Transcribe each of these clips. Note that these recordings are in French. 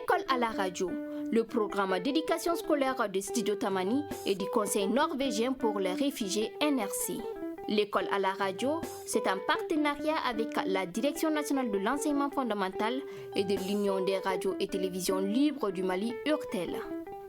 L'école à la radio, le programme d'éducation scolaire de Studio Tamani et du Conseil norvégien pour les réfugiés NRC. L'école à la radio, c'est un partenariat avec la Direction nationale de l'enseignement fondamental et de l'Union des radios et télévisions libres du Mali, URTEL.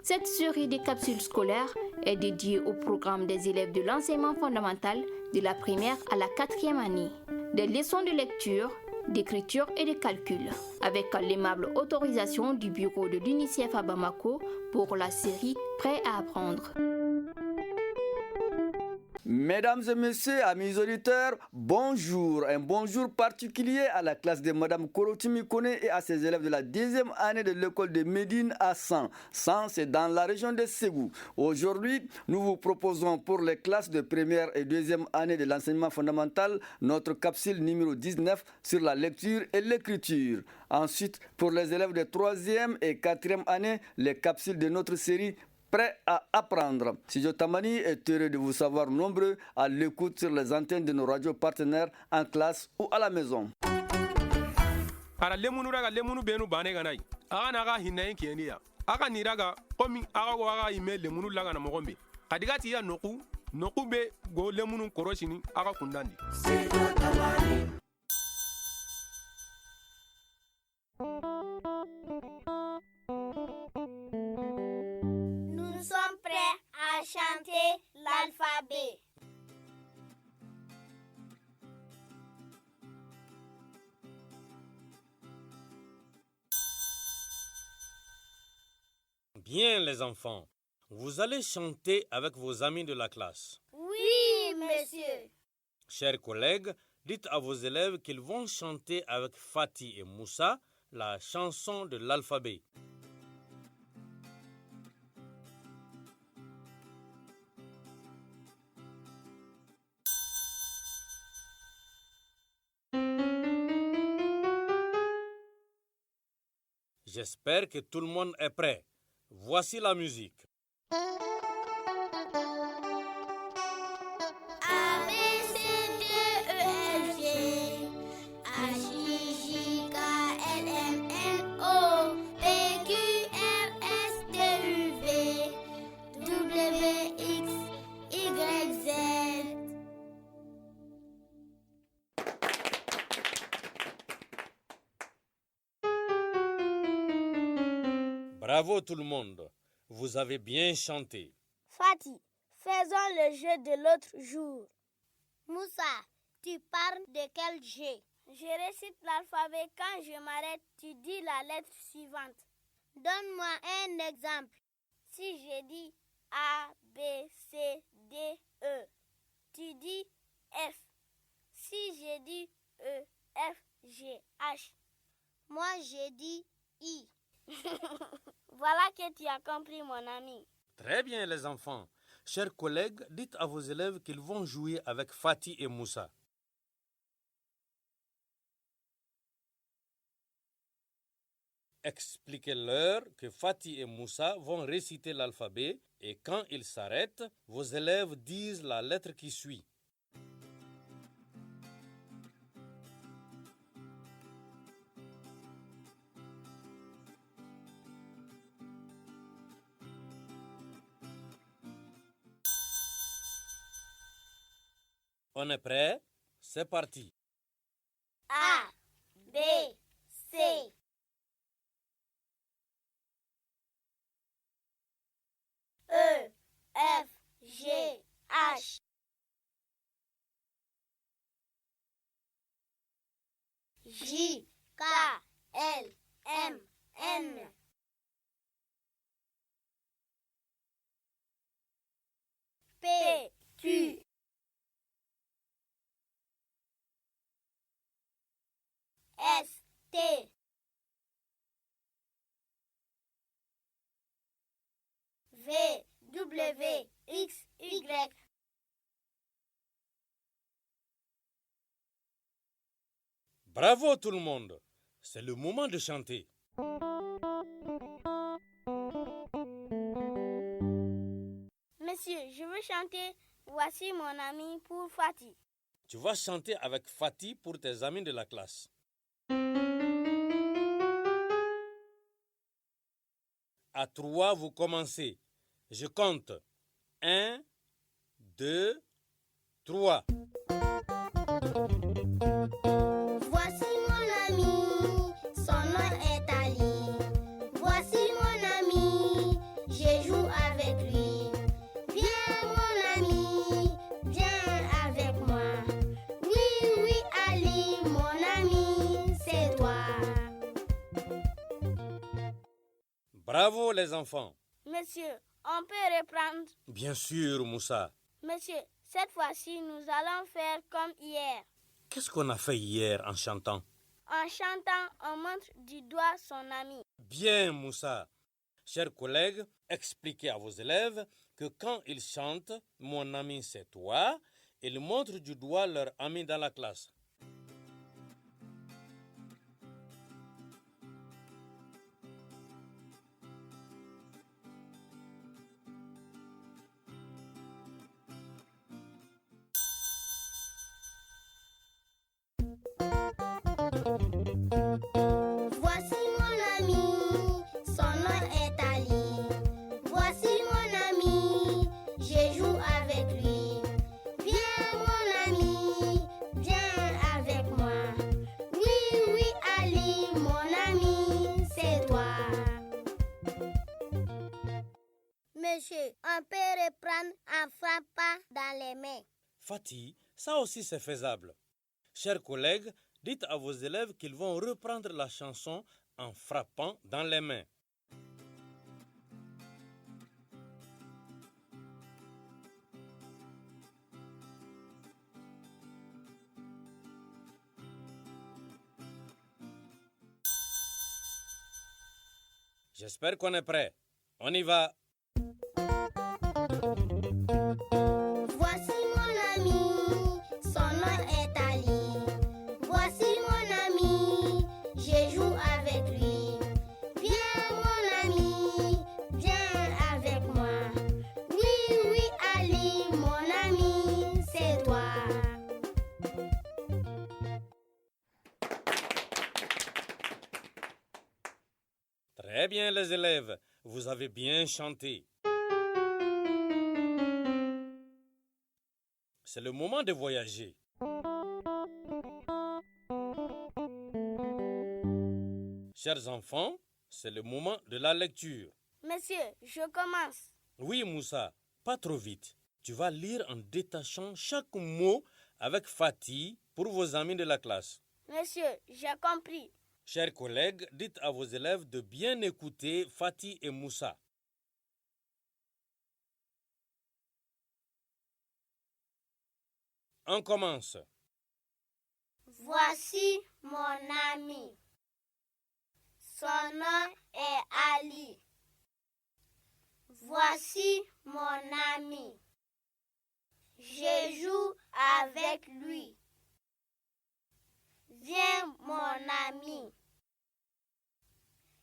Cette série de capsules scolaires est dédiée au programme des élèves de l'enseignement fondamental de la primaire à la 4e année. Des leçons de lecture, d'écriture et de calcul, avec l'aimable autorisation du bureau de l'UNICEF à Bamako pour la série Prêt à apprendre. Mesdames et messieurs, amis auditeurs, bonjour. Un bonjour particulier à la classe de Madame Korotimi Kone et à ses élèves de la 2e année de l'école de Médine à San. San, c'est dans la région de Ségou. Aujourd'hui, nous vous proposons pour les classes de première et 2e année de l'enseignement fondamental notre capsule numéro 19 sur la lecture et l'écriture. Ensuite, pour les élèves de 3e et 4e année, les capsules de notre série Prêt à apprendre. Studio Tamani est heureux de vous savoir nombreux à l'écoute sur les antennes de nos radios partenaires en classe ou à la maison. Ara lemunu raga lemunu benu bane ganai. Aga naga hinayin kiyeniya. Aga niraga komi aga waga ime lemunu laga na mogombe. Kadigati ya noku be go lemunu koroshini aga kundandi. Studio Tamani. Nous sommes prêts à chanter l'alphabet. Bien les enfants, vous allez chanter avec vos amis de la classe. Oui, monsieur. Chers collègues, dites à vos élèves qu'ils vont chanter avec Fatih et Moussa la chanson de l'alphabet. J'espère que tout le monde est prêt. Voici la musique. A, B, C, D, E, F, G H, I, J, K, L, M, N, O P, Q, R, S, T, U, V W, X, Y, Z. Bravo tout le monde. Vous avez bien chanté. Fatih, faisons le jeu de l'autre jour. Moussa, tu parles de quel jeu? Je récite l'alphabet. Quand je m'arrête, tu dis la lettre suivante. Donne-moi un exemple. Si je dis A, B, C, D, E, tu dis F. Si je dis E, F, G, H, moi je dis I. Voilà que tu as compris, mon ami. Très bien les enfants. Chers collègues, dites à vos élèves qu'ils vont jouer avec Fatih et Moussa. Expliquez-leur que Fatih et Moussa vont réciter l'alphabet et quand ils s'arrêtent, vos élèves disent la lettre qui suit. On est prêt? C'est parti. A, B, C. E, F, G, H. J, K, L, M, N. P, Q, S, T. V, W, X, Y. Bravo tout le monde. C'est le moment de chanter. Monsieur, je veux chanter Voici mon ami pour Fatih. Tu vas chanter avec Fatih pour tes amis de la classe. À 3, vous commencez. Je compte. 1, 2, 3. Voici mon ami, son nom est Ali. Voici mon ami, je joue avec lui. Viens mon ami, viens avec moi. Oui, oui Ali, mon ami, c'est toi. Bravo les enfants. Monsieur, on peut reprendre? Bien sûr, Moussa. Monsieur, cette fois-ci, nous allons faire comme hier. Qu'est-ce qu'on a fait hier en chantant? En chantant, on montre du doigt son ami. Bien, Moussa. Chers collègues, expliquez à vos élèves que quand ils chantent « Mon ami, c'est toi », ils montrent du doigt leur ami dans la classe. Voici mon ami, son nom est Ali. Voici mon ami, je joue avec lui. Viens mon ami, viens avec moi. Oui, oui Ali, mon ami, c'est toi. Monsieur, on peut reprendre en frappant dans les mains. Fatih, ça aussi c'est faisable. Chers collègues, dites à vos élèves qu'ils vont reprendre la chanson en frappant dans les mains. J'espère qu'on est prêt. On y va. Voici mon ami, son nom est Ali. Voici mon ami, je joue avec lui. Viens mon ami, viens avec moi. Oui, oui Ali, mon ami, c'est toi. Très bien les élèves, vous avez bien chanté. C'est le moment de voyager. Chers enfants, c'est le moment de la lecture. Monsieur, je commence. Oui, Moussa, pas trop vite. Tu vas lire en détachant chaque mot avec Fatih pour vos amis de la classe. Monsieur, j'ai compris. Chers collègues, dites à vos élèves de bien écouter Fatih et Moussa. On commence. Voici mon ami. Son nom est Ali. Voici mon ami. Je joue avec lui. Viens mon ami.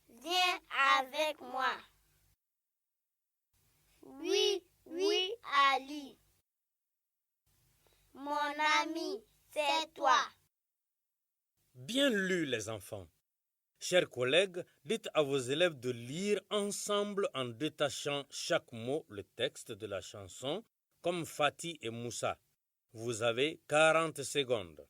Viens avec moi. Oui, oui Ali. Mon ami, c'est toi. Bien lu les enfants. Chers collègues, dites à vos élèves de lire ensemble en détachant chaque mot le texte de la chanson comme Fatih et Moussa. Vous avez 40 secondes.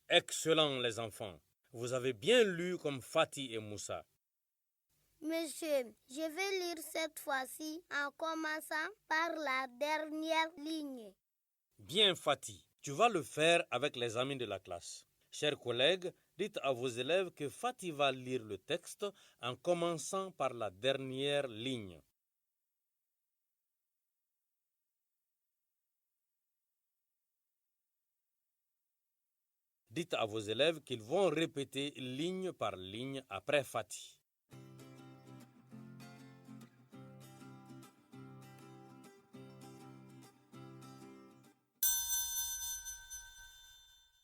Excellent les enfants. Vous avez bien lu comme Fatih et Moussa. Monsieur, je vais lire cette fois-ci en commençant par la dernière ligne. Bien Fatih, tu vas le faire avec les amis de la classe. Chers collègues, dites à vos élèves que Fatih va lire le texte en commençant par la dernière ligne. Dites à vos élèves qu'ils vont répéter ligne par ligne après Fatih.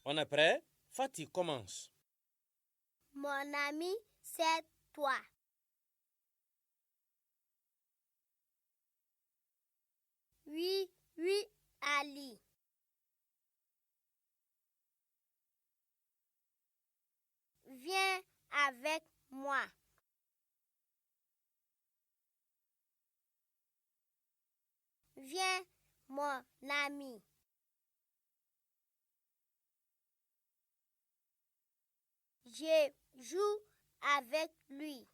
On est prêt? Fatih commence. Mon ami, c'est toi. Oui, oui, Ali. Viens avec moi. Viens, mon ami. Je joue avec lui.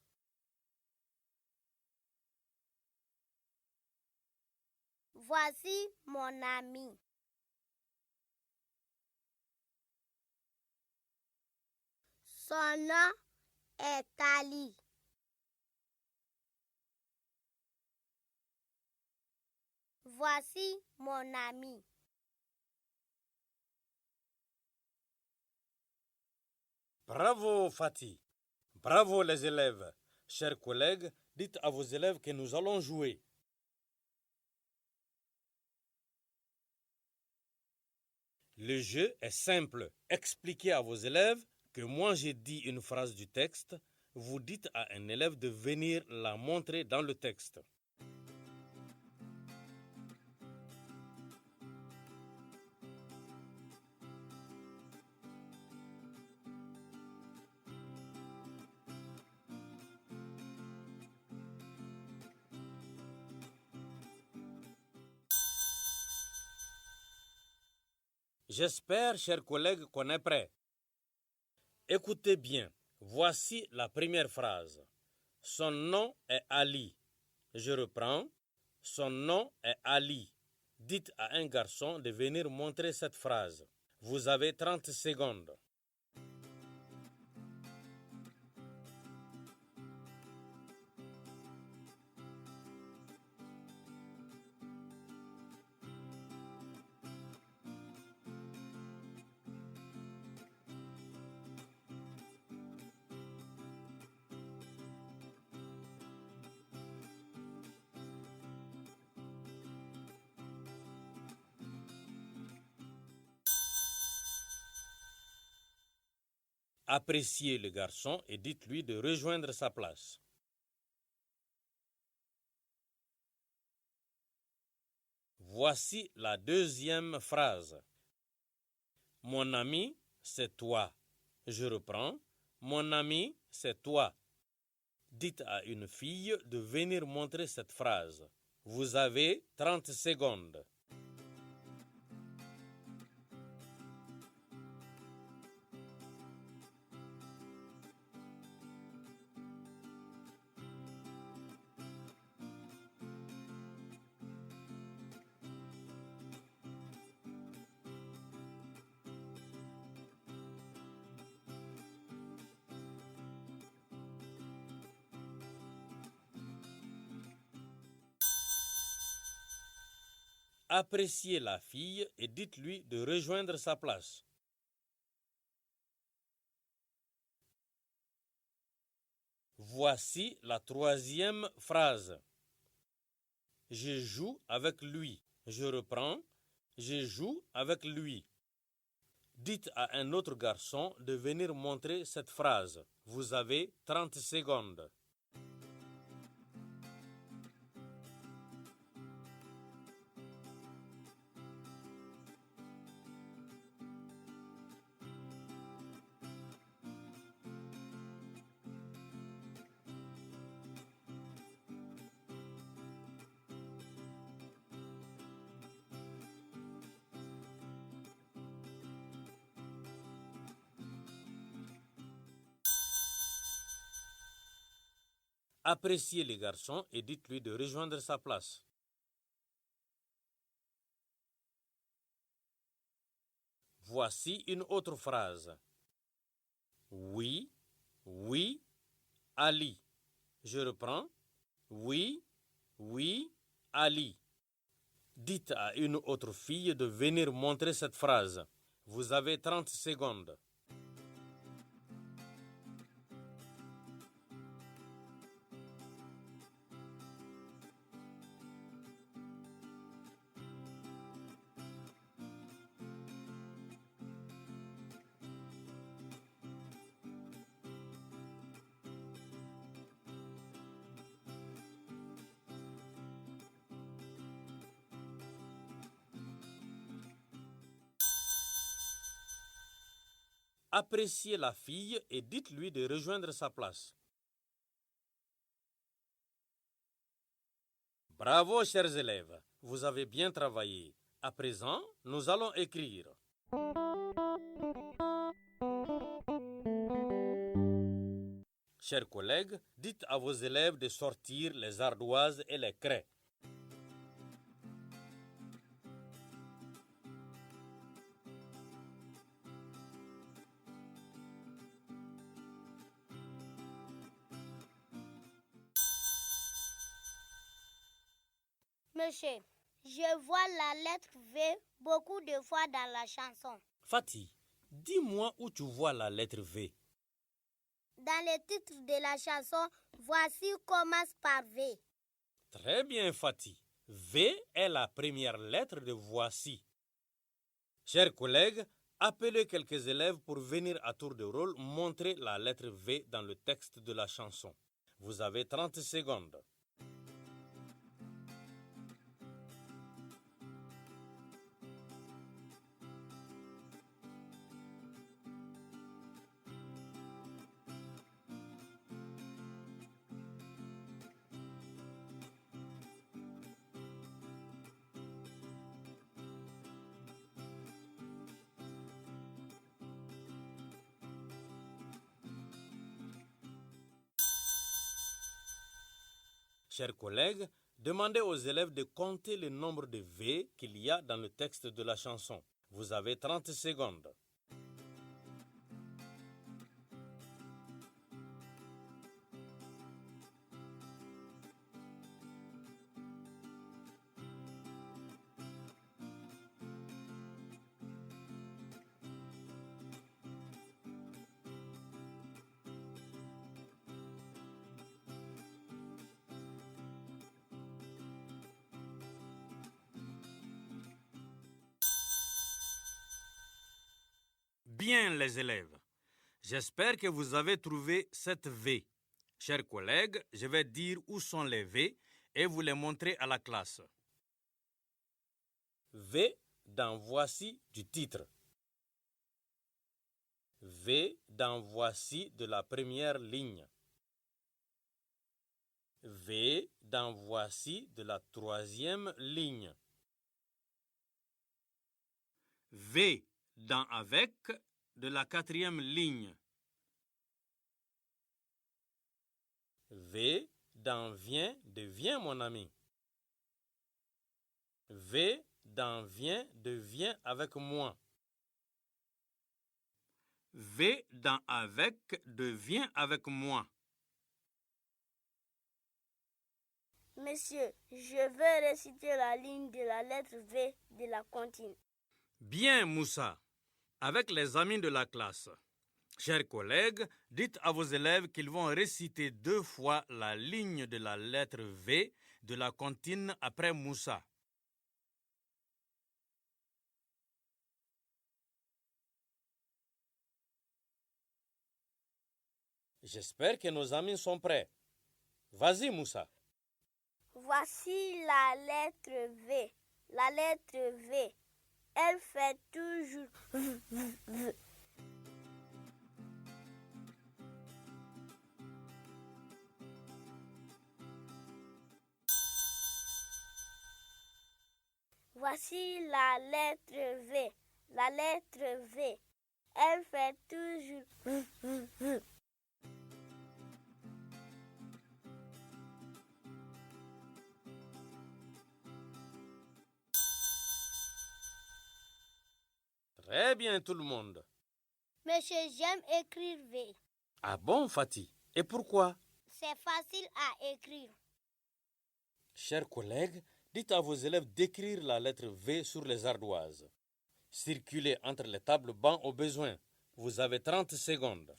Voici mon ami. Son nom est Ali. Voici mon ami. Bravo Fatih. Bravo les élèves. Chers collègues, dites à vos élèves que nous allons jouer. Le jeu est simple. Expliquez à vos élèves que moi j'ai dit une phrase du texte, vous dites à un élève de venir la montrer dans le texte. J'espère, chers collègues, qu'on est prêt. Écoutez bien, voici la première phrase. Son nom est Ali. Je reprends. Son nom est Ali. Dites à un garçon de venir montrer cette phrase. Vous avez 30 secondes. Appréciez le garçon et dites-lui de rejoindre sa place. Voici la deuxième phrase. Mon ami, c'est toi. Je reprends. Mon ami, c'est toi. Dites à une fille de venir montrer cette phrase. Vous avez 30 secondes. Appréciez la fille et dites-lui de rejoindre sa place. Voici la troisième phrase. Je joue avec lui. Je reprends. Je joue avec lui. Dites à un autre garçon de venir montrer cette phrase. Vous avez 30 secondes. Appréciez les garçons et dites-lui de rejoindre sa place. Voici une autre phrase. Oui, oui, Ali. Je reprends. Oui, oui, Ali. Dites à une autre fille de venir montrer cette phrase. Vous avez 30 secondes. appréciez la fille et dites-lui de rejoindre sa place. Bravo, chers élèves, vous avez bien travaillé. À présent, nous allons écrire. Chers collègues, dites à vos élèves de sortir les ardoises et les craies. Monsieur, je vois la lettre V beaucoup de fois dans la chanson. Fatih, dis-moi où tu vois la lettre V. Dans le titre de la chanson, voici commence par V. Très bien, Fatih. V est la première lettre de voici. Chers collègues, appelez quelques élèves pour venir à tour de rôle montrer la lettre V dans le texte de la chanson. Vous avez 30 secondes. Chers collègues, demandez aux élèves de compter le nombre de V qu'il y a dans le texte de la chanson. Vous avez 30 secondes. Bien les élèves, j'espère que vous avez trouvé cette V. Chers collègues, je vais dire où sont les V et vous les montrer à la classe. V dans voici du titre. V dans voici de la première ligne. V dans voici de la troisième ligne. V dans avec de la quatrième ligne. V dans vient de viens mon ami. V dans vient de viens avec moi. V dans avec de viens avec moi. Monsieur, je veux réciter la ligne de la lettre V de la comptine. Bien, Moussa. Avec les amis de la classe. Chers collègues, dites à vos élèves qu'ils vont réciter 2 fois la ligne de la lettre V de la comptine après Moussa. J'espère que nos amis sont prêts. Vas-y, Moussa. Voici la lettre V. La lettre V. Elle fait toujours v. Voici la lettre V. La lettre V. Elle fait toujours v. Très bien tout le monde. Monsieur, j'aime écrire V. Ah bon, Fatih? Et pourquoi? C'est facile à écrire. Chers collègues, dites à vos élèves d'écrire la lettre V sur les ardoises. Circulez entre les tables bancs au besoin. Vous avez 30 secondes.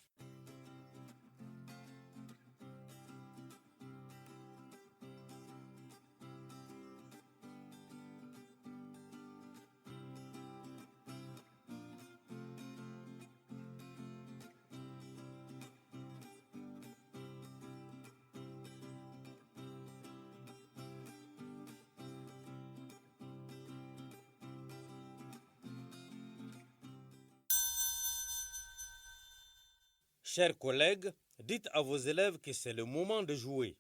Chers collègues, dites à vos élèves que c'est le moment de jouer.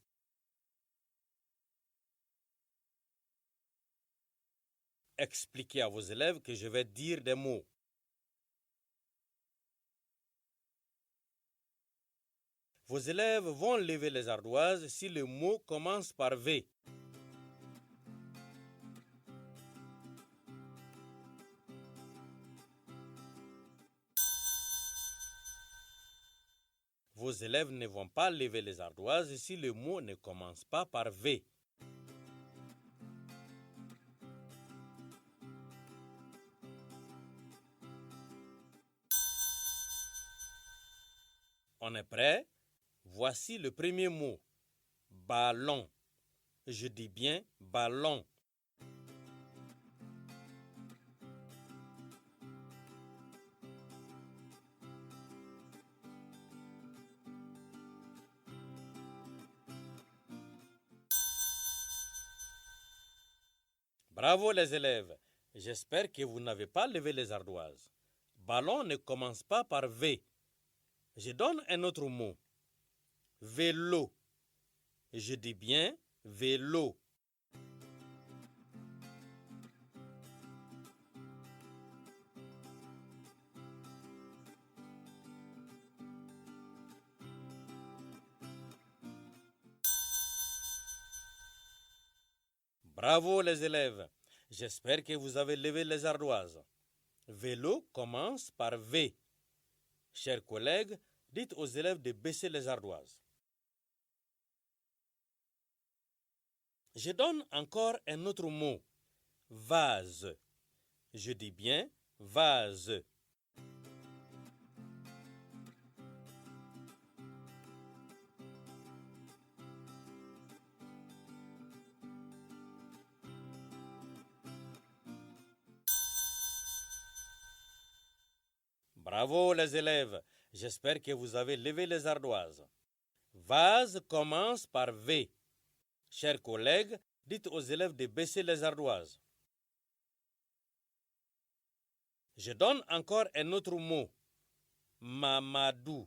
Expliquez à vos élèves que je vais dire des mots. Vos élèves vont lever les ardoises si le mot commence par V. Vos élèves ne vont pas lever les ardoises si le mot ne commence pas par V. On est prêt? Voici le premier mot. Ballon. Je dis bien ballon. Bravo les élèves. J'espère que vous n'avez pas levé les ardoises. Ballon ne commence pas par V. Je donne un autre mot. Vélo. Je dis bien vélo. Bravo les élèves. J'espère que vous avez levé les ardoises. Vélo commence par V. Chers collègues, dites aux élèves de baisser les ardoises. Je donne encore un autre mot. Vase. Je dis bien vase. Bravo les élèves. J'espère que vous avez levé les ardoises. Vase commence par V. Chers collègues, dites aux élèves de baisser les ardoises. Je donne encore un autre mot. Mamadou.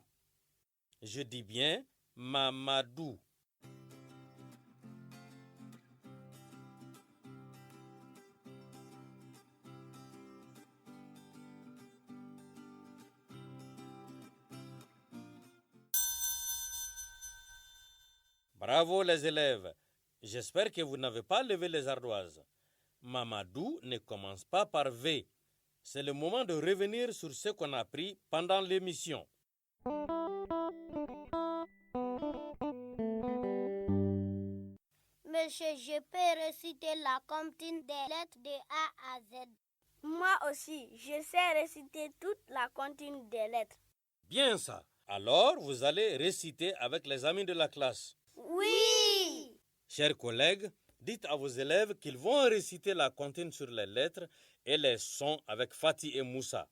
Je dis bien Mamadou. Bravo les élèves. J'espère que vous n'avez pas levé les ardoises. Mamadou ne commence pas par V. C'est le moment de revenir sur ce qu'on a appris pendant l'émission. Monsieur, je peux réciter la comptine des lettres de A à Z. Moi aussi, je sais réciter toute la comptine des lettres. Bien ça. Alors, vous allez réciter avec les amis de la classe. Oui! Chers collègues, dites à vos élèves qu'ils vont réciter la comptine sur les lettres et les sons avec Fatih et Moussa.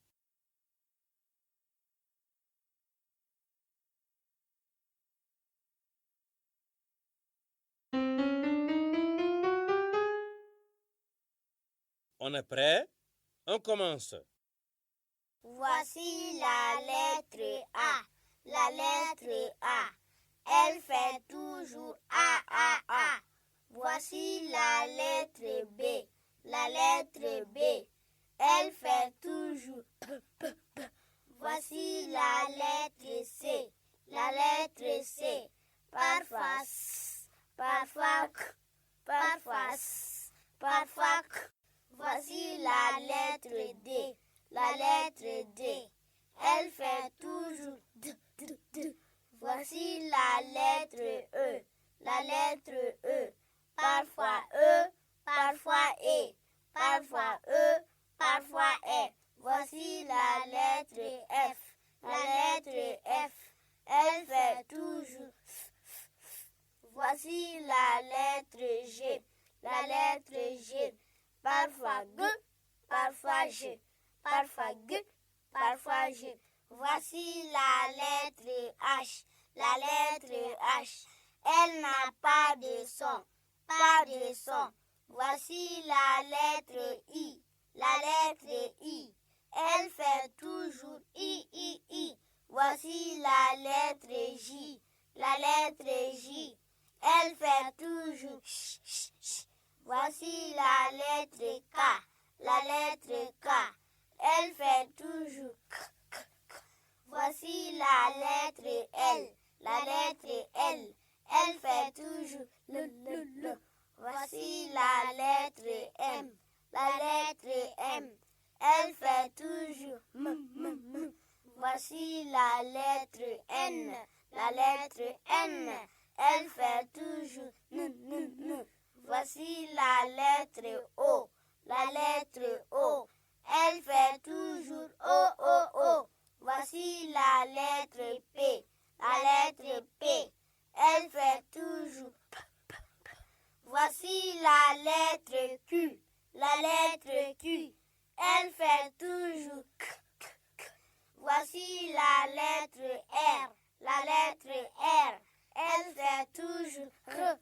On est prêt? On commence. Voici la lettre A. La lettre A. Elle fait toujours A. Voici la lettre B. La lettre B. Elle fait toujours P. Voici la lettre C. La lettre C. Parfois S, parfois K, parfois S, parfois K. Voici la lettre D. La lettre D. Elle fait toujours D. Voici la lettre E. La lettre E. Parfois E, parfois E. Parfois E, parfois E. Voici la lettre F. La lettre F. Elle fait toujours F. Voici la lettre G. La lettre G. Parfois G, parfois G. Parfois G, parfois G. Voici la lettre H. La lettre H. Elle n'a pas de son. Pas de son. Voici la lettre I. La lettre I. Elle fait toujours I. Voici la lettre J. La lettre J, elle fait toujours ch, ch, ch. Voici la lettre K. La lettre K, elle fait toujours k, k, k. Voici la lettre L. La lettre L, elle fait toujours l. Voici la lettre M. La lettre M, elle fait toujours m. Voici la lettre N. La lettre N, elle fait toujours n. Voici la lettre O. La lettre O, elle fait toujours o. Voici la lettre P. La lettre P, elle fait toujours p. Voici la lettre Q. La lettre Q, elle fait toujours k. Voici la lettre R. La lettre R, elle fait toujours r.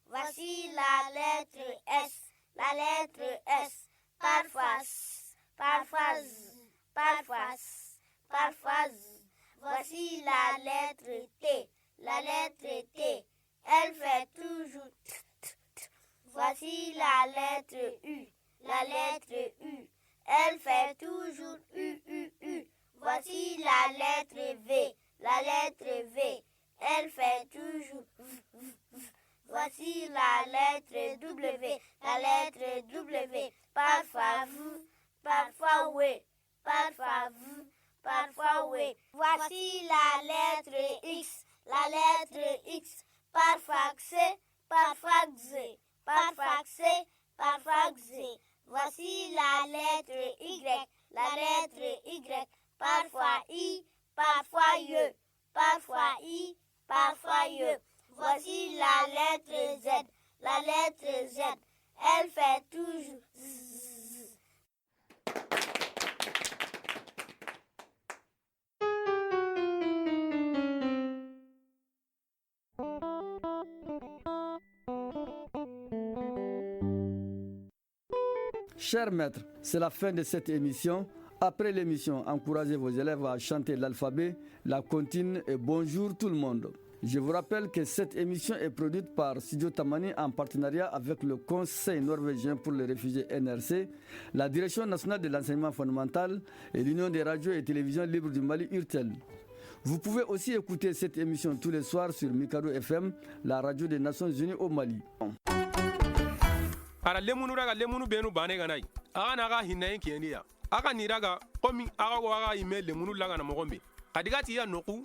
Voici la lettre S. La lettre S, parfois s, parfois z, parfois s, parfois z. Voici la lettre T. La lettre T, elle fait toujours t. Voici la lettre U. La lettre U, elle fait toujours u. Voici la lettre V. La lettre V, elle fait toujours v. Voici la lettre W. La lettre W, parfois v, parfois oui, parfois v, parfois oui. Voici la lettre X. La lettre X, parfois C, parfois X, parfois C, parfois X. Voici la lettre Y. La lettre Y, parfois I, parfois Y, parfois I, parfois Y. Voici la lettre Z. La lettre Z, elle fait toujours Z. Chers maîtres, c'est la fin de cette émission. Après l'émission, encouragez vos élèves à chanter l'alphabet, la comptine et bonjour tout le monde. Je vous rappelle que cette émission est produite par Studio Tamani en partenariat avec le Conseil norvégien pour les réfugiés NRC, la Direction nationale de l'enseignement fondamental et l'Union des radios et télévisions libres du Mali URTEL. Vous pouvez aussi écouter cette émission tous les soirs sur Mikado FM, la radio des Nations Unies au Mali. Ara lemunu raga lemunu benu bane ganai. Aga naga hinayen kiendia. Aga niraga komi aga waga ime lemunu laga na mogombe. Kadigati ya noku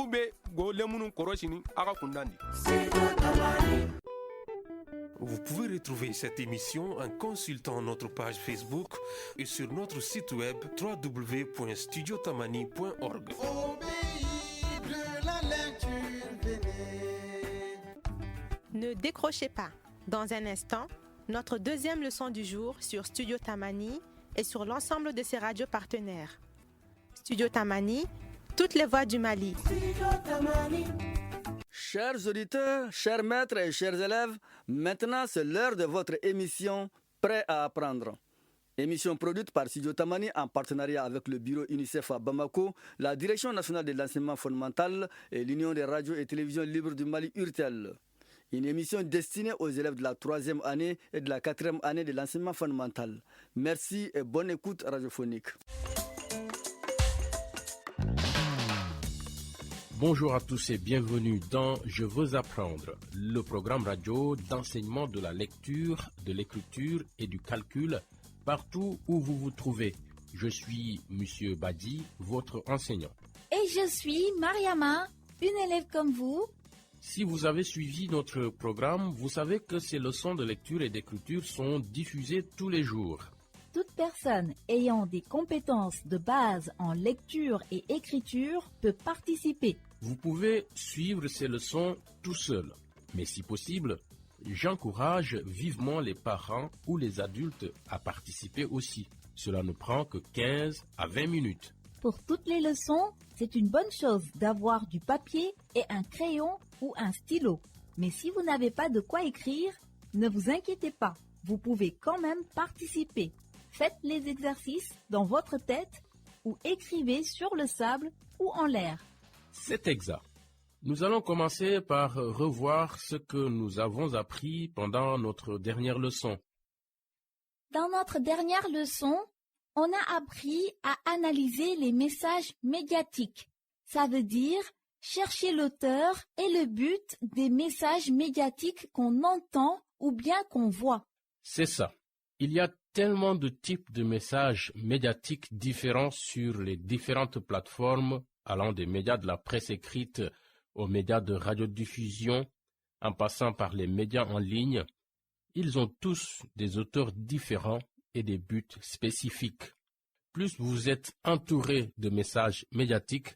be go lemunu koroshini aga kundandi. Vous pouvez retrouver cette émission en consultant notre page Facebook et sur notre site web www.studiotamani.org. Ne décrochez pas. Dans un instant, notre deuxième leçon du jour sur Studio Tamani et sur l'ensemble de ses radios partenaires. Studio Tamani, toutes les voix du Mali. Chers auditeurs, chers maîtres et chers élèves, maintenant c'est l'heure de votre émission Prêt à apprendre. Émission produite par Studio Tamani en partenariat avec le bureau UNICEF à Bamako, la Direction nationale de l'enseignement fondamental et l'Union des radios et télévisions libres du Mali URTEL. Une émission destinée aux élèves de la 3e année et de la 4e année de l'enseignement fondamental. Merci et bonne écoute radiophonique. Bonjour à tous et bienvenue dans Je veux apprendre, le programme radio d'enseignement de la lecture, de l'écriture et du calcul partout où vous vous trouvez. Je suis Monsieur Badi, votre enseignant. Et je suis Mariama, une élève comme vous. Si vous avez suivi notre programme, vous savez que ces leçons de lecture et d'écriture sont diffusées tous les jours. Toute personne ayant des compétences de base en lecture et écriture peut participer. Vous pouvez suivre ces leçons tout seul, mais si possible, j'encourage vivement les parents ou les adultes à participer aussi. Cela ne prend que 15 à 20 minutes. Pour toutes les leçons, c'est une bonne chose d'avoir du papier et un crayon ou un stylo. Mais si vous n'avez pas de quoi écrire, ne vous inquiétez pas, vous pouvez quand même participer. Faites les exercices dans votre tête ou écrivez sur le sable ou en l'air. C'est exact. Nous allons commencer par revoir ce que nous avons appris pendant notre dernière leçon. Dans notre dernière leçon, on a appris à analyser les messages médiatiques. Ça veut dire chercher l'auteur et le but des messages médiatiques qu'on entend ou bien qu'on voit. C'est ça. Il y a tellement de types de messages médiatiques différents sur les différentes plateformes, allant des médias de la presse écrite aux médias de radiodiffusion, en passant par les médias en ligne. Ils ont tous des auteurs différents et des buts spécifiques. Plus vous êtes entouré de messages médiatiques,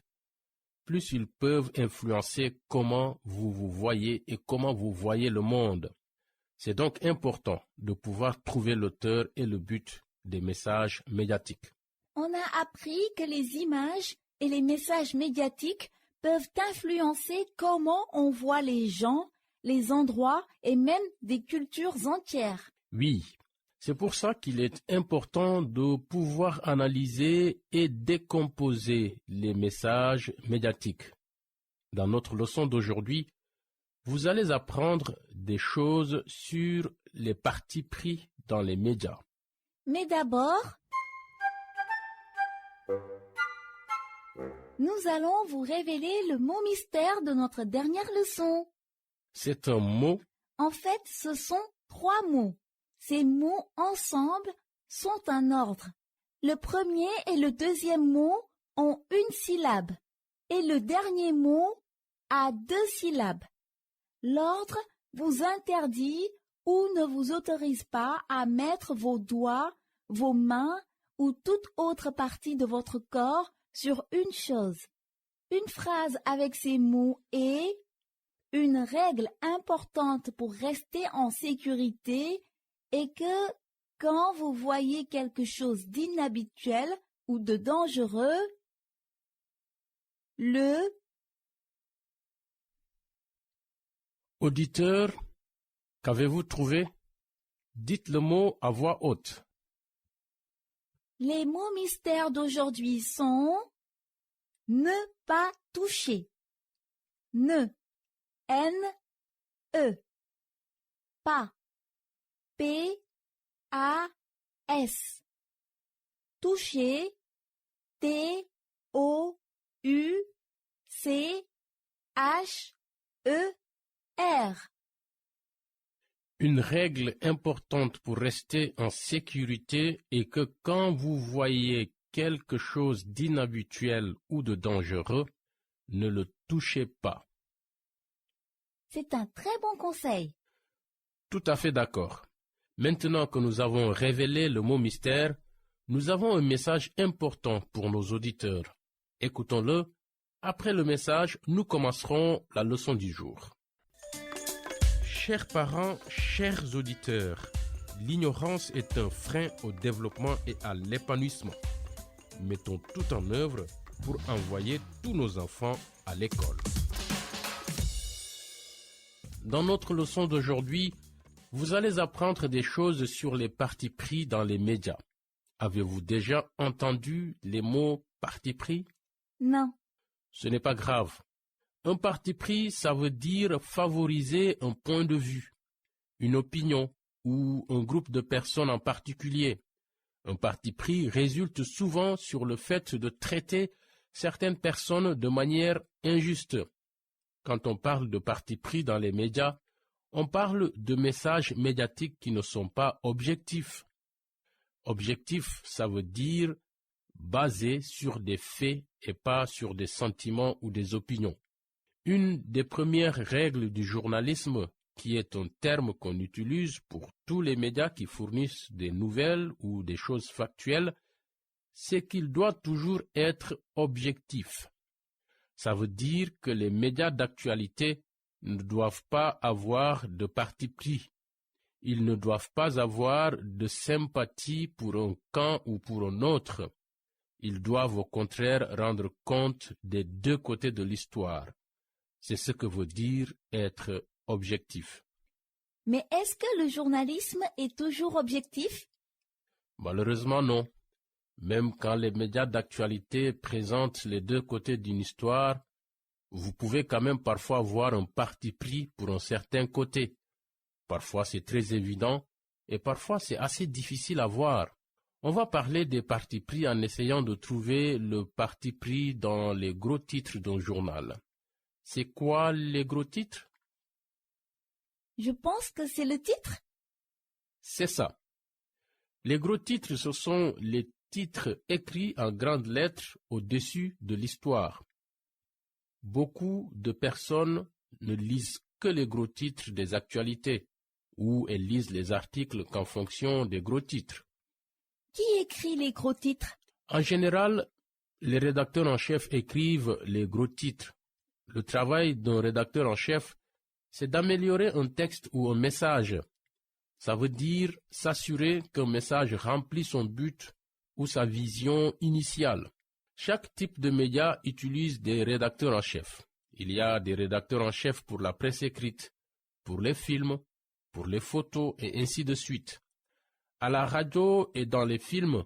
plus ils peuvent influencer comment vous vous voyez et comment vous voyez le monde. C'est donc important de pouvoir trouver l'auteur et le but des messages médiatiques. On a appris que les images et les messages médiatiques peuvent influencer comment on voit les gens, les endroits et même des cultures entières. Oui, c'est pour ça qu'il est important de pouvoir analyser et décomposer les messages médiatiques. Dans notre leçon d'aujourd'hui, vous allez apprendre des choses sur les partis pris dans les médias. Mais d'abord, nous allons vous révéler le mot mystère de notre dernière leçon. C'est un mot. En fait, ce sont 3 mots. Ces mots ensemble sont un ordre. Le premier et le deuxième mot ont une syllabe et le dernier mot a 2 syllabes. L'ordre vous interdit ou ne vous autorise pas à mettre vos doigts, vos mains ou toute autre partie de votre corps sur une chose. Une phrase avec ces mots est une règle importante pour rester en sécurité est que quand vous voyez quelque chose d'inhabituel ou de dangereux, le auditeur, qu'avez-vous trouvé? Dites le mot à voix haute. Les mots mystères d'aujourd'hui sont ne pas toucher. Ne, N-E, pas, P-A-S, toucher, T-O-U-C-H-E-R. Une règle importante pour rester en sécurité est que quand vous voyez quelque chose d'inhabituel ou de dangereux, ne le touchez pas. C'est un très bon conseil. Tout à fait d'accord. Maintenant que nous avons révélé le mot mystère, nous avons un message important pour nos auditeurs. Écoutons-le. Après le message, nous commencerons la leçon du jour. Chers parents, chers auditeurs, l'ignorance est un frein au développement et à l'épanouissement. Mettons tout en œuvre pour envoyer tous nos enfants à l'école. Dans notre leçon d'aujourd'hui, vous allez apprendre des choses sur les partis pris dans les médias. Avez-vous déjà entendu les mots parti pris? Non. Ce n'est pas grave. Un parti pris, ça veut dire favoriser un point de vue, une opinion ou un groupe de personnes en particulier. Un parti pris résulte souvent sur le fait de traiter certaines personnes de manière injuste. Quand on parle de parti pris dans les médias, on parle de messages médiatiques qui ne sont pas objectifs. Objectif, ça veut dire basé sur des faits et pas sur des sentiments ou des opinions. Une des premières règles du journalisme, qui est un terme qu'on utilise pour tous les médias qui fournissent des nouvelles ou des choses factuelles, c'est qu'il doit toujours être objectif. Ça veut dire que les médias d'actualité ne doivent pas avoir de parti pris. Ils ne doivent pas avoir de sympathie pour un camp ou pour un autre. Ils doivent au contraire rendre compte des 2 côtés de l'histoire. C'est ce que veut dire être objectif. Mais est-ce que le journalisme est toujours objectif? Malheureusement non. Même quand les médias d'actualité présentent les deux côtés d'une histoire, vous pouvez quand même parfois voir un parti pris pour un certain côté. Parfois c'est très évident et parfois c'est assez difficile à voir. On va parler des partis pris en essayant de trouver le parti pris dans les gros titres d'un journal. C'est quoi les gros titres? Je pense que c'est le titre. C'est ça. Les gros titres, ce sont les titres écrits en grandes lettres au-dessus de l'histoire. Beaucoup de personnes ne lisent que les gros titres des actualités, ou elles lisent les articles qu'en fonction des gros titres. Qui écrit les gros titres? En général, les rédacteurs en chef écrivent les gros titres. Le travail d'un rédacteur en chef, c'est d'améliorer un texte ou un message. Ça veut dire s'assurer qu'un message remplit son but ou sa vision initiale. Chaque type de média utilise des rédacteurs en chef. Il y a des rédacteurs en chef pour la presse écrite, pour les films, pour les photos et ainsi de suite. À la radio et dans les films,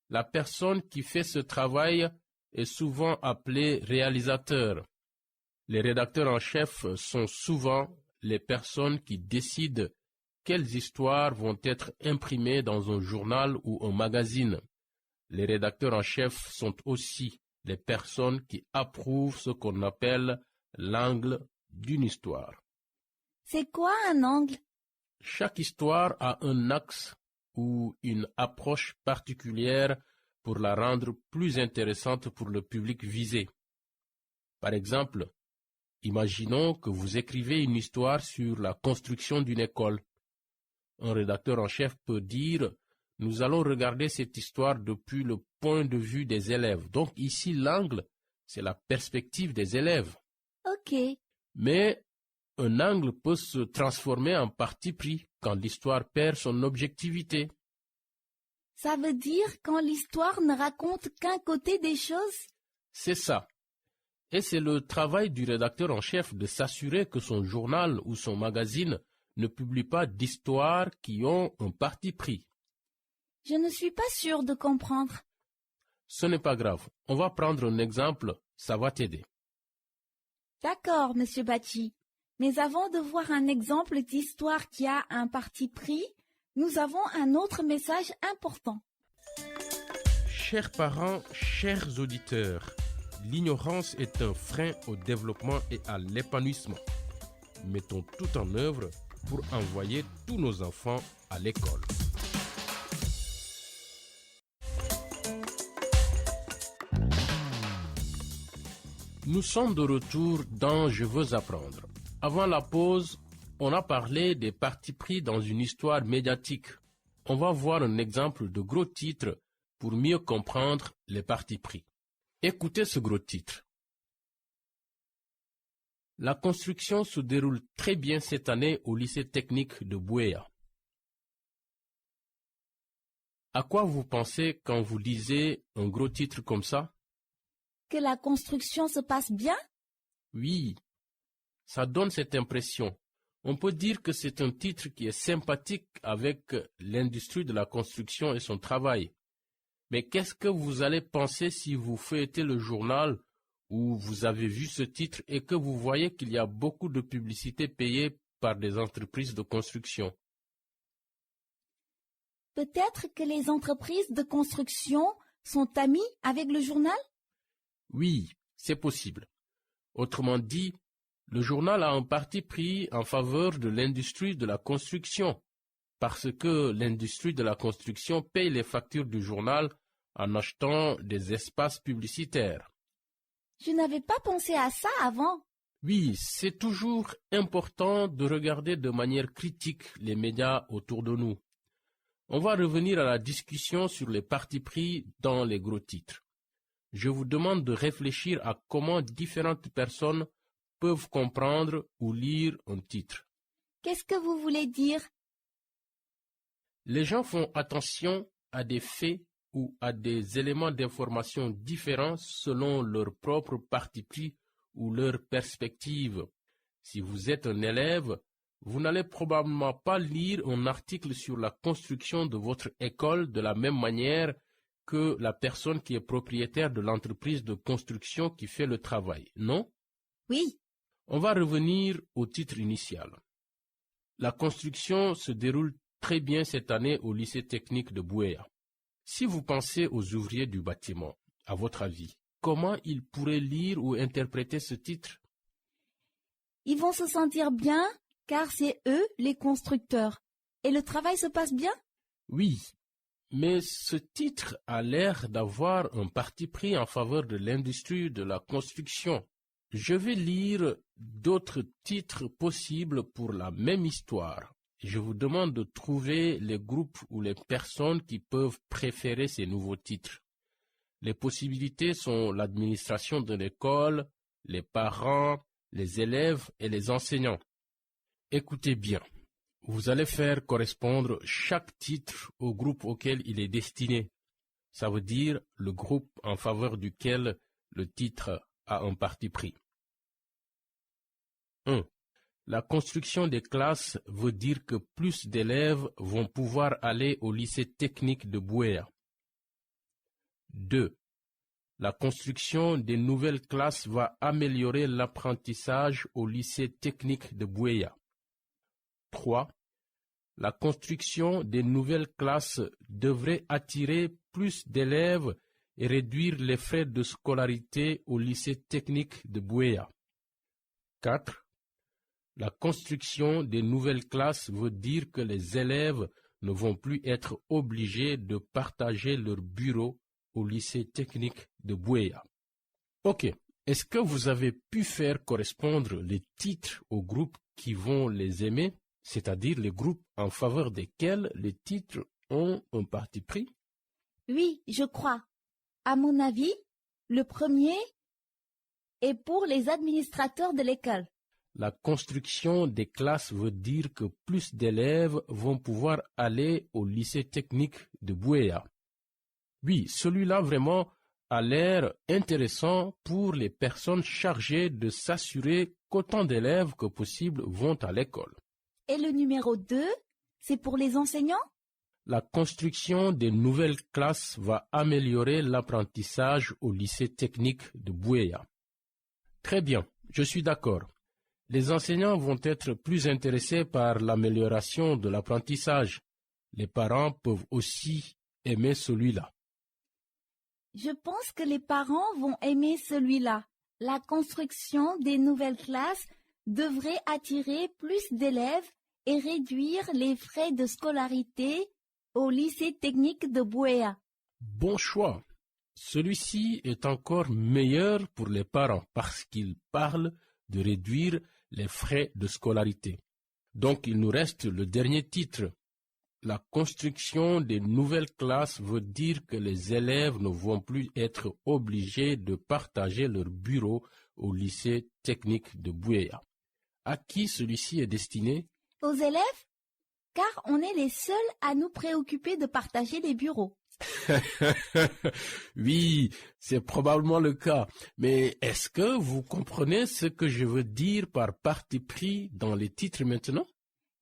la personne qui fait ce travail est souvent appelée réalisateur. Les rédacteurs en chef sont souvent les personnes qui décident quelles histoires vont être imprimées dans un journal ou un magazine. Les rédacteurs en chef sont aussi les personnes qui approuvent ce qu'on appelle l'angle d'une histoire. C'est quoi un angle? Chaque histoire a un axe ou une approche particulière pour la rendre plus intéressante pour le public visé. Par exemple, imaginons que vous écrivez une histoire sur la construction d'une école. Un rédacteur en chef peut dire « Nous allons regarder cette histoire depuis le point de vue des élèves. » Donc ici, l'angle, c'est la perspective des élèves. Ok. Mais un angle peut se transformer en parti pris quand l'histoire perd son objectivité. Ça veut dire quand l'histoire ne raconte qu'un côté des choses? C'est ça. Et c'est le travail du rédacteur en chef de s'assurer que son journal ou son magazine ne publie pas d'histoires qui ont un parti pris. Je ne suis pas sûre de comprendre. Ce n'est pas grave. On va prendre un exemple, ça va t'aider. D'accord, Monsieur Bachi. Mais avant de voir un exemple d'histoire qui a un parti pris, nous avons un autre message important. Chers parents, chers auditeurs, l'ignorance est un frein au développement et à l'épanouissement. Mettons tout en œuvre pour envoyer tous nos enfants à l'école. Nous sommes de retour dans Je veux apprendre. Avant la pause, on a parlé des partis pris dans une histoire médiatique. On va voir un exemple de gros titre pour mieux comprendre les partis pris. Écoutez ce gros titre. La construction se déroule très bien cette année au lycée technique de Buea. À quoi vous pensez quand vous lisez un gros titre comme ça? Que la construction se passe bien? Oui, ça donne cette impression. On peut dire que c'est un titre qui est sympathique avec l'industrie de la construction et son travail. Mais qu'est-ce que vous allez penser si vous feuilletez le journal où vous avez vu ce titre et que vous voyez qu'il y a beaucoup de publicités payées par des entreprises de construction? Peut-être que les entreprises de construction sont amies avec le journal? Oui, c'est possible. Autrement dit, le journal a un parti pris en faveur de l'industrie de la construction, parce que l'industrie de la construction paye les factures du journal en achetant des espaces publicitaires. Je n'avais pas pensé à ça avant. Oui, c'est toujours important de regarder de manière critique les médias autour de nous. On va revenir à la discussion sur les partis pris dans les gros titres. Je vous demande de réfléchir à comment différentes personnes peuvent comprendre ou lire un titre. Qu'est-ce que vous voulez dire? Les gens font attention à des faits ou à des éléments d'information différents selon leur propre parti pris ou leur perspective. Si vous êtes un élève, vous n'allez probablement pas lire un article sur la construction de votre école de la même manière que la personne qui est propriétaire de l'entreprise de construction qui fait le travail, non? Oui. On va revenir au titre initial. La construction se déroule très bien cette année au lycée technique de Buea. Si vous pensez aux ouvriers du bâtiment, à votre avis, comment ils pourraient lire ou interpréter ce titre? Ils vont se sentir bien car c'est eux les constructeurs. Et le travail se passe bien? Oui, mais ce titre a l'air d'avoir un parti pris en faveur de l'industrie de la construction. Je vais lire d'autres titres possibles pour la même histoire. Je vous demande de trouver les groupes ou les personnes qui peuvent préférer ces nouveaux titres. Les possibilités sont l'administration de l'école, les parents, les élèves et les enseignants. Écoutez bien, vous allez faire correspondre chaque titre au groupe auquel il est destiné. Ça veut dire le groupe en faveur duquel le titre a un parti pris. 1. La construction des classes veut dire que plus d'élèves vont pouvoir aller au lycée technique de Buea. 2. La construction des nouvelles classes va améliorer l'apprentissage au lycée technique de Buea. 3. La construction des nouvelles classes devrait attirer plus d'élèves et réduire les frais de scolarité au lycée technique de Buea. 4. La construction des nouvelles classes veut dire que les élèves ne vont plus être obligés de partager leur bureau au lycée technique de Buea. Ok, est-ce que vous avez pu faire correspondre les titres aux groupes qui vont les aimer, c'est-à-dire les groupes en faveur desquels les titres ont un parti pris? Oui, je crois. À mon avis, le premier est pour les administrateurs de l'école. La construction des classes veut dire que plus d'élèves vont pouvoir aller au lycée technique de Buea. Oui, celui-là vraiment a l'air intéressant pour les personnes chargées de s'assurer qu'autant d'élèves que possible vont à l'école. Et le numéro 2, c'est pour les enseignants? La construction des nouvelles classes va améliorer l'apprentissage au lycée technique de Buea. Très bien, je suis d'accord. Les enseignants vont être plus intéressés par l'amélioration de l'apprentissage. Les parents peuvent aussi aimer celui-là. Je pense que les parents vont aimer celui-là. La construction des nouvelles classes devrait attirer plus d'élèves et réduire les frais de scolarité au lycée technique de Buea. Bon choix. Celui-ci est encore meilleur pour les parents parce qu'il parle de réduire les frais de scolarité. Donc, il nous reste le dernier titre. La construction des nouvelles classes veut dire que les élèves ne vont plus être obligés de partager leur bureau au lycée technique de Buea. À qui celui-ci est destiné? Aux élèves, car on est les seuls à nous préoccuper de partager les bureaux. Oui, c'est probablement le cas. Mais est-ce que vous comprenez ce que je veux dire par parti pris dans les titres maintenant?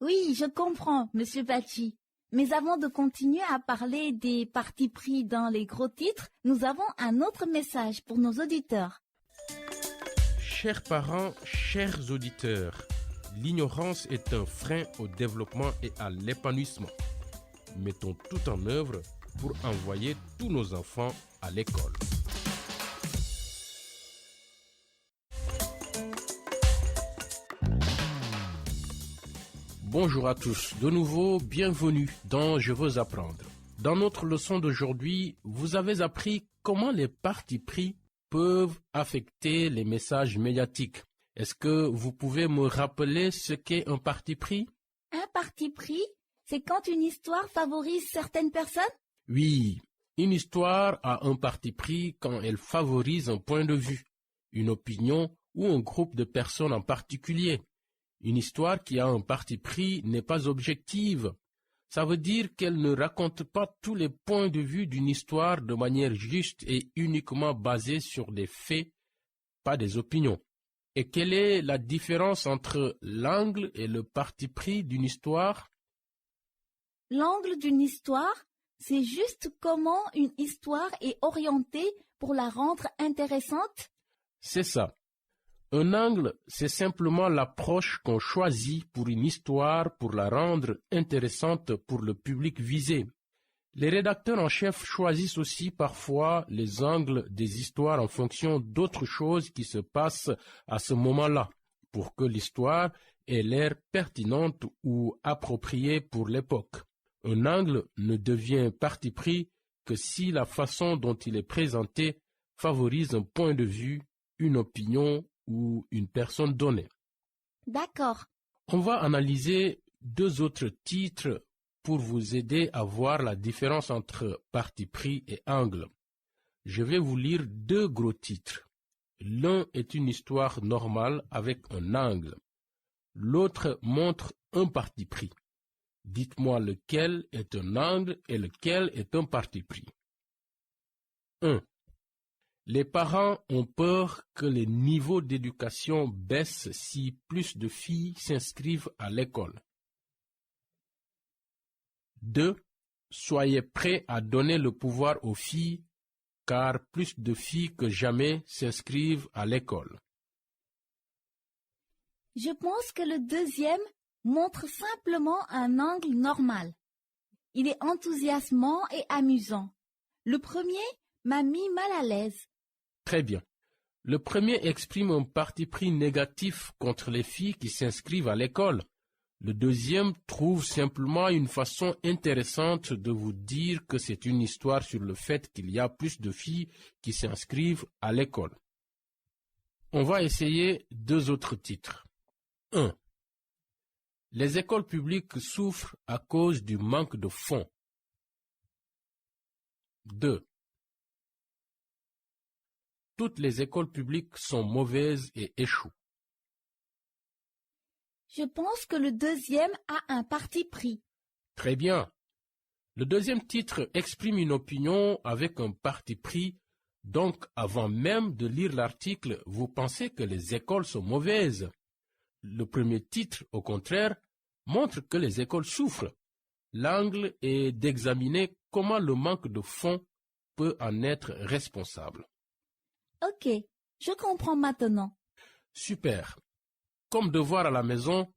Oui, je comprends, Monsieur Pachi. Mais avant de continuer à parler des partis pris dans les gros titres, nous avons un autre message pour nos auditeurs. Chers parents, chers auditeurs, l'ignorance est un frein au développement et à l'épanouissement. Mettons tout en œuvre pour envoyer tous nos enfants à l'école. Bonjour à tous, de nouveau, bienvenue dans Je veux apprendre. Dans notre leçon d'aujourd'hui, vous avez appris comment les partis pris peuvent affecter les messages médiatiques. Est-ce que vous pouvez me rappeler ce qu'est un parti pris? Un parti pris, c'est quand une histoire favorise certaines personnes? Oui, une histoire a un parti pris quand elle favorise un point de vue, une opinion ou un groupe de personnes en particulier. Une histoire qui a un parti pris n'est pas objective. Ça veut dire qu'elle ne raconte pas tous les points de vue d'une histoire de manière juste et uniquement basée sur des faits, pas des opinions. Et quelle est la différence entre l'angle et le parti pris d'une histoire? L'angle d'une histoire C'est juste comment une histoire est orientée pour la rendre intéressante? C'est ça. Un angle, c'est simplement l'approche qu'on choisit pour une histoire pour la rendre intéressante pour le public visé. Les rédacteurs en chef choisissent aussi parfois les angles des histoires en fonction d'autres choses qui se passent à ce moment-là, pour que l'histoire ait l'air pertinente ou appropriée pour l'époque. Un angle ne devient parti pris que si la façon dont il est présenté favorise un point de vue, une opinion ou une personne donnée. D'accord. On va analyser 2 autres titres pour vous aider à voir la différence entre parti pris et angle. Je vais vous lire 2 gros titres. L'un est une histoire normale avec un angle. L'autre montre un parti pris. Dites-moi lequel est un angle et lequel est un parti pris. 1. Les parents ont peur que les niveaux d'éducation baissent si plus de filles s'inscrivent à l'école. 2. Soyez prêts à donner le pouvoir aux filles, car plus de filles que jamais s'inscrivent à l'école. Je pense que le deuxième montre simplement un angle normal. Il est enthousiasmant et amusant. Le premier m'a mis mal à l'aise. Très bien. Le premier exprime un parti pris négatif contre les filles qui s'inscrivent à l'école. Le deuxième trouve simplement une façon intéressante de vous dire que c'est une histoire sur le fait qu'il y a plus de filles qui s'inscrivent à l'école. On va essayer 2 autres titres. 1. Les écoles publiques souffrent à cause du manque de fonds. 2. Toutes les écoles publiques sont mauvaises et échouent. Je pense que le deuxième a un parti pris. Très bien. Le deuxième titre exprime une opinion avec un parti pris, donc avant même de lire l'article, vous pensez que les écoles sont mauvaises. Le premier titre, au contraire, montre que les écoles souffrent. L'angle est d'examiner comment le manque de fonds peut en être responsable. Ok, je comprends maintenant. Super. Comme devoir à la maison,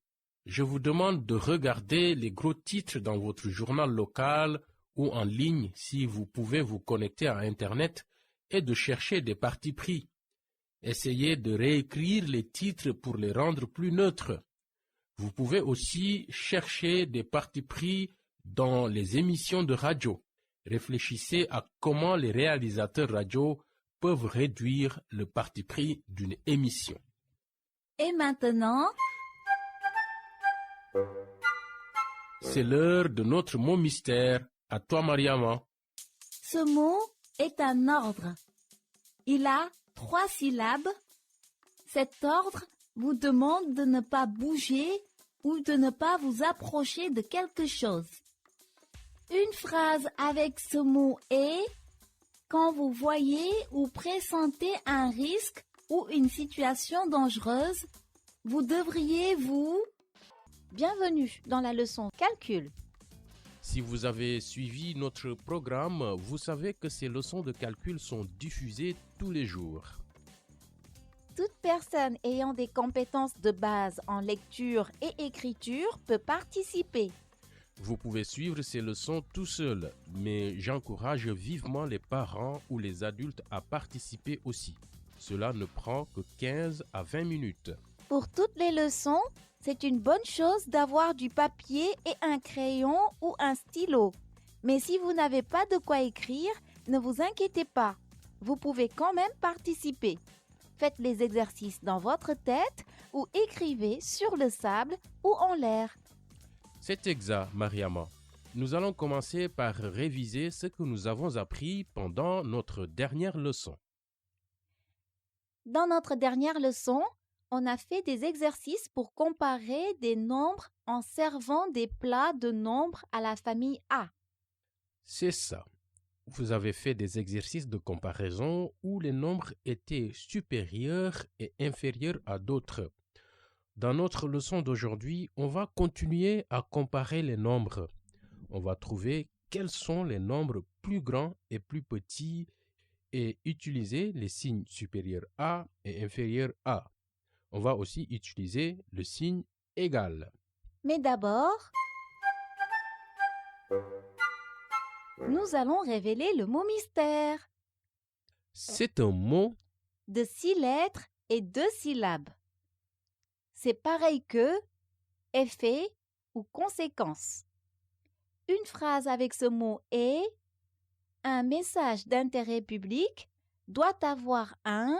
je vous demande de regarder les gros titres dans votre journal local ou en ligne si vous pouvez vous connecter à Internet et de chercher des partis pris. Essayez de réécrire les titres pour les rendre plus neutres. Vous pouvez aussi chercher des partis pris dans les émissions de radio. Réfléchissez à comment les réalisateurs radio peuvent réduire le parti pris d'une émission. Et maintenant, c'est l'heure de notre mot mystère. À toi, Mariama. ce mot est un ordre. Il a 3 syllabes. Cet ordre vous demande de ne pas bouger ou de ne pas vous approcher de quelque chose. Une phrase avec ce mot est quand vous voyez ou pressentez un risque ou une situation dangereuse, vous devriez vous... Bienvenue dans la leçon calcul. Si vous avez suivi notre programme, vous savez que ces leçons de calcul sont diffusées tous les jours. Toute personne ayant des compétences de base en lecture et écriture peut participer. Vous pouvez suivre ces leçons tout seul, mais j'encourage vivement les parents ou les adultes à participer aussi. Cela ne prend que 15 à 20 minutes. Pour toutes les leçons, c'est une bonne chose d'avoir du papier et un crayon ou un stylo. Mais si vous n'avez pas de quoi écrire, ne vous inquiétez pas. Vous pouvez quand même participer. Faites les exercices dans votre tête ou écrivez sur le sable ou en l'air. C'est exact, Mariama. Nous allons commencer par réviser ce que nous avons appris pendant notre dernière leçon. Dans notre dernière leçon, on a fait des exercices pour comparer des nombres en servant des plats de nombres à la famille A. C'est ça. Vous avez fait des exercices de comparaison où les nombres étaient supérieurs et inférieurs à d'autres. Dans notre leçon d'aujourd'hui, on va continuer à comparer les nombres. On va trouver quels sont les nombres plus grands et plus petits et utiliser les signes supérieurs à et inférieurs à. On va aussi utiliser le signe égal. Mais d'abord, nous allons révéler le mot mystère. C'est un mot de 6 lettres et 2 syllabes. C'est pareil que effet ou conséquence. Une phrase avec ce mot est un message d'intérêt public doit avoir un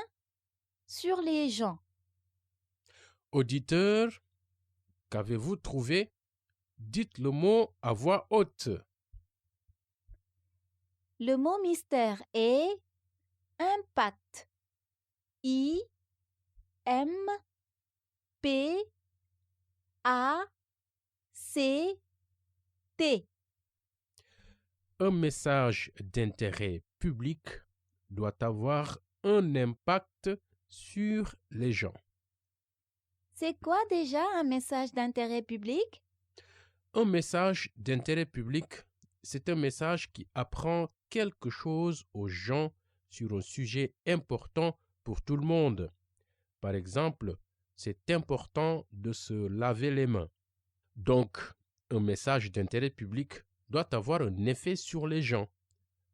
sur les gens. Auditeur, qu'avez-vous trouvé? Dites le mot à voix haute. Le mot mystère est impact. I M P A C T. Un message d'intérêt public doit avoir un impact sur les gens. C'est quoi déjà un message d'intérêt public? Un message d'intérêt public, c'est un message qui apprend quelque chose aux gens sur un sujet important pour tout le monde. Par exemple, c'est important de se laver les mains. Donc, un message d'intérêt public doit avoir un effet sur les gens.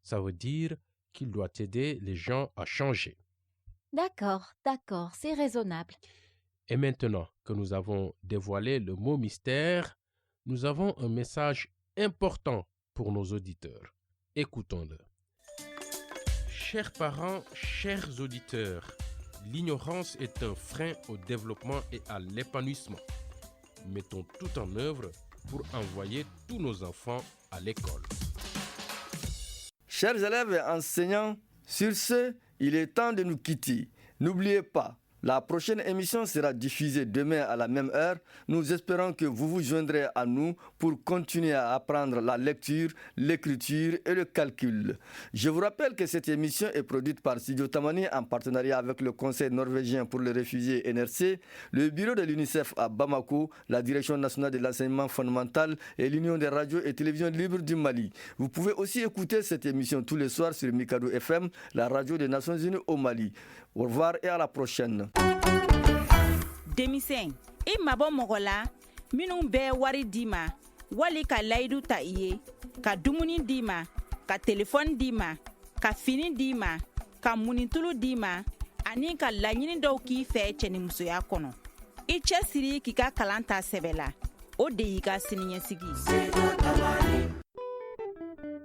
Ça veut dire qu'il doit aider les gens à changer. D'accord, c'est raisonnable. Et maintenant que nous avons dévoilé le mot mystère, nous avons un message important pour nos auditeurs. Écoutons-le. Chers parents, chers auditeurs, l'ignorance est un frein au développement et à l'épanouissement. Mettons tout en œuvre pour envoyer tous nos enfants à l'école. Chers élèves et enseignants, sur ce, il est temps de nous quitter. N'oubliez pas, la prochaine émission sera diffusée demain à la même heure. Nous espérons que vous vous joindrez à nous pour continuer à apprendre la lecture, l'écriture et le calcul. Je vous rappelle que cette émission est produite par Studio Tamani en partenariat avec le Conseil norvégien pour les réfugiés NRC, le bureau de l'UNICEF à Bamako, la Direction nationale de l'enseignement fondamental et l'Union des radios et télévisions libres du Mali. Vous pouvez aussi écouter cette émission tous les soirs sur Mikado FM, la radio des Nations Unies au Mali. Au revoir et à la prochaine. Denmisɛn, I mabɔ mɔgɔ la minnu bɛ wari d'i ma, wali ka layidu ta I ye, ka dumuni d'i ma, ka telefɔni d'i ma, ka fini d'i ma, ka munitulu d'i ma, ani ka laɲini dɔw k'i fɛ cɛnimusoya kɔnɔ. I cɛsiri k'i ka kalan ta sɛbɛ la, o de y'i ka siniɲɛsigi.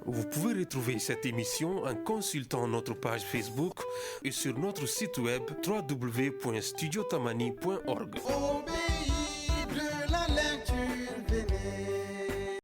Vous pouvez retrouver cette émission en consultant notre page Facebook et sur notre site web www.studiotamani.org.